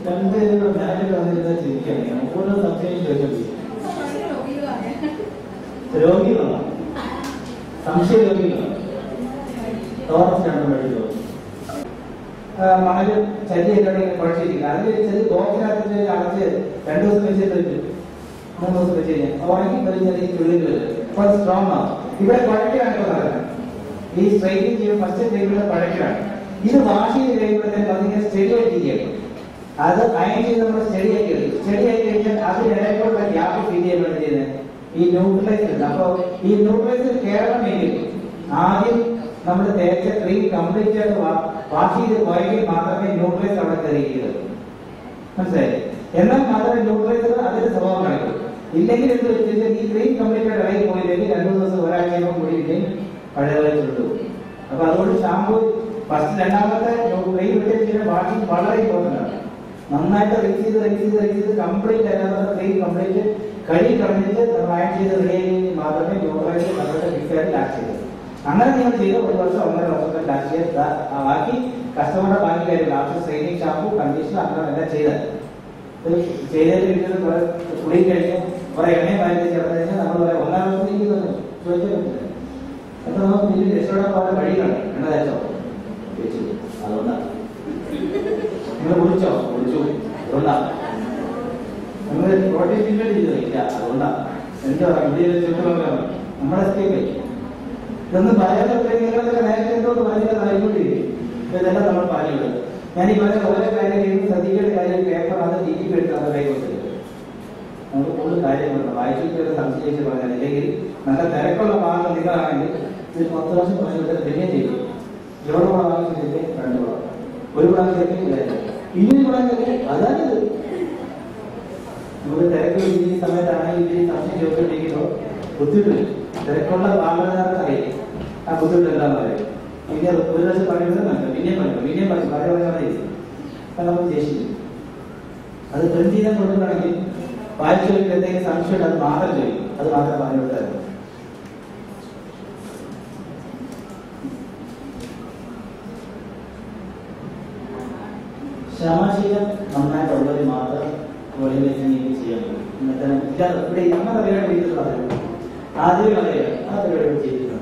രണ്ടുപേരും ഞാനൊക്കെ വന്നിരുന്ന ചിരിക്കുകയാണ്. ഓരോ സംശയം ചോദിച്ചു. രോഗികളാണ്, സംശയ രോഗികളാണ്. ടോറസ് രണ്ടുപേരും മണല് ചരിയൊക്കെ കുഴച്ചിരിക്കുക. അതിൽ ചെറിയ ബോക്സിനകത്ത് അടച്ച് 2 ദിവസം വെച്ചിട്ട് 3 ദിവസം വെച്ച് കഴിഞ്ഞാൽ ഉണക്കി ചെറിയ ചുള്ളിൽ വരും. അപ്പൊ അത് സ്ട്രോങ് ആവും. ഇവിടെ കുഴക്കുകയാണ് ഇപ്പോൾ നടക്കുന്നത്. ഈ സ്ട്രൈറ്റിംഗ് ചെയ്യുമ്പോൾ ഫസ്റ്റ് ചെയ്യുന്നത് കുഴക്കുകയാണ്. ഇത് വാഷ് ചെയ്ത് കഴിയുമ്പോഴത്തേക്ക് അതിങ്ങനെ സ്റ്റഡി ആയിട്ടിരിക്കുകയാണ്. അത് അയൺ ചെയ്ത് നമ്മൾ സ്റ്റഡി ആക്കി എടുക്കും. സ്റ്റഡി ആയി കഴിഞ്ഞാൽ അതിനിടയ്ക്കുള്ള ഗ്യാപ്പ് ഫീൽ ചെയ്യാൻ വേണ്ടി ചെയ്യുന്നത് ഈ ന്യൂട്രലൈസർ ഉണ്ട്. അപ്പൊ ഈ ന്യൂട്രലൈസർ കയറണമെങ്കിൽ ആദ്യം നമ്മൾ തേച്ച ക്രീം കംപ്ലീറ്റ് ആയിട്ട് വാഷ് ചെയ്ത് പോയെങ്കിൽ മാത്രമേ ന്യൂട്രലൈസർ അവിടെ കയറിയിരിക്കുന്നത്. മനസ്സിലായി? എന്നാൽ മാത്രമേ ന്യൂട്രലൈസർ അതിന്റെ സ്വഭാവം കാണിക്കൂ. ഇല്ലെങ്കിൽ എന്ത് വെച്ചാൽ ഈ ക്രീം കംപ്ലീറ്റ് ആയിട്ട് ഇറങ്ങി പോയില്ലെങ്കിൽ 2 ദിവസം ഒരാഴ്ചയോ കൂടിയില്ലെങ്കിൽ പഴയപോലെ ചുട്ടു. അപ്പൊ അതുകൊണ്ട് ഷാമ്പു ഫസ്റ്റ് രണ്ടാമത്തെ ക്രീം ഇട്ട് വാഷിംഗ് വളരെ ഇമ്പോർട്ടൻ്റ് ആണ്. നന്നായിട്ട് റൈസ് ചെയ്ത് കംപ്ലീറ്റ് അതിനകത്ത് ക്രീം കംപ്ലീറ്റ് കഴുകി കളഞ്ഞിട്ട് നമ്മൾ ആഡ് ചെയ്ത് റെഡി ആയി മാത്രമേ ന്യൂട്രലൈസർ നല്ലൊരു ഫിക്സായിട്ട് ലാസ്റ്റ് ചെയ്തത്. അങ്ങനെ നിങ്ങൾ ചെയ്ത് 1 വർഷം 1.5 വർഷത്തെ ലാസ്റ്റ് ചെയ്ത് ബാക്കി കസ്റ്റമറുടെ ബാക്കി കാര്യം ലാസ്റ്റ് സ്ട്രെയിനിങ് ഷാമ്പു കണ്ടീഷണർ അങ്ങനെ എല്ലാം ചെയ്തത് കുറെ കുളി കഴിഞ്ഞ് കുറെ എണ്ണയും വാങ്ങി ചേർന്ന് കഴിഞ്ഞാൽ നമ്മൾ പറയാം 1.5 വർഷത്തേക്ക് ചോദിച്ചാൽ എത്ര നമുക്ക് വലിയ രക്ഷപ്പെടാൻ പോലെ വഴികളാണ്. എണ്ണ തേച്ചോ വെച്ചു, അതുകൊണ്ടാണ് നിങ്ങൾ കുടിച്ചു അതുകൊണ്ടാണ് നിങ്ങൾ പ്രോട്ടീൻ ചെയ്തോ ഇല്ല അതുകൊണ്ടാണ്. എന്താ ഇന്ത്യയിലെ ചുറ്റുപാടാണ് നമ്മുടെ എസ്കേപ്പ്. ഇതൊന്നും പറയാതെ നേരത്തെ എന്തോന്ന് പറഞ്ഞാൽ ആയിക്കൊണ്ടിരിക്കും. ഇതെല്ലാം നമ്മൾ പറയുന്നത്. ഞാൻ ഈ പറഞ്ഞ ഓരോ കാര്യം ചെയ്യുമ്പോൾ ശ്രദ്ധിക്കേണ്ട കാര്യം പേപ്പർ അത് ടീച്ചി എടുത്ത് കൈ കൊടുത്തിട്ട് നമുക്ക് കൂടുതൽ കാര്യങ്ങളുണ്ട്. വായിച്ചിട്ട് സംശയിച്ച് പറഞ്ഞാൽ അല്ലെങ്കിൽ നല്ല തിരക്കുള്ള ഭാഗം നിങ്ങളാണെങ്കിൽ ഇത് 10 വർഷം പറഞ്ഞിട്ട് പിന്നെ ചെയ്യും. എവിടെ ആവശ്യമില്ലേ 2 കുളം, 1 കുളം ചേർത്ത് ഇനി കുളം ചേർത്ത് അതായത് നമുക്ക് തിരക്ക് ഈ സമയത്താണെങ്കിൽ ഈ സംശയം ചോദിച്ചിട്ടുണ്ടെങ്കിലോ ബുദ്ധിമുട്ട് തിരക്കുള്ള ഭാഗങ്ങളാണ് അറിയാം. ആ ബുദ്ധിമുട്ട് എല്ലാം പറയും. പിന്നെ 1 പ്രാവശ്യം പറയുന്നത് പിന്നെയും പറയും നമുക്ക് ദേഷ്യം. അത് പ്രിന്റ് ചെയ്യാൻ കൊടുക്കുകയാണെങ്കിൽ വായിച്ചു എന്തെങ്കിലും സംശയം അത് മാത്രം ചോദിക്കും. അത് മാത്രം പറഞ്ഞു കൊടുത്താൽ ക്ഷമാശീലം നന്നായിട്ടുള്ളവർ മാത്രം വെളിയിലേക്ക് ചെയ്യാൻ പറ്റും. ഇവിടെ നമ്മുടെ പരിപാടി ചെയ്തിട്ടുള്ളത് ആദ്യം അറിയാം. ആ പരിപാടി ചെയ്തിട്ടുണ്ട്.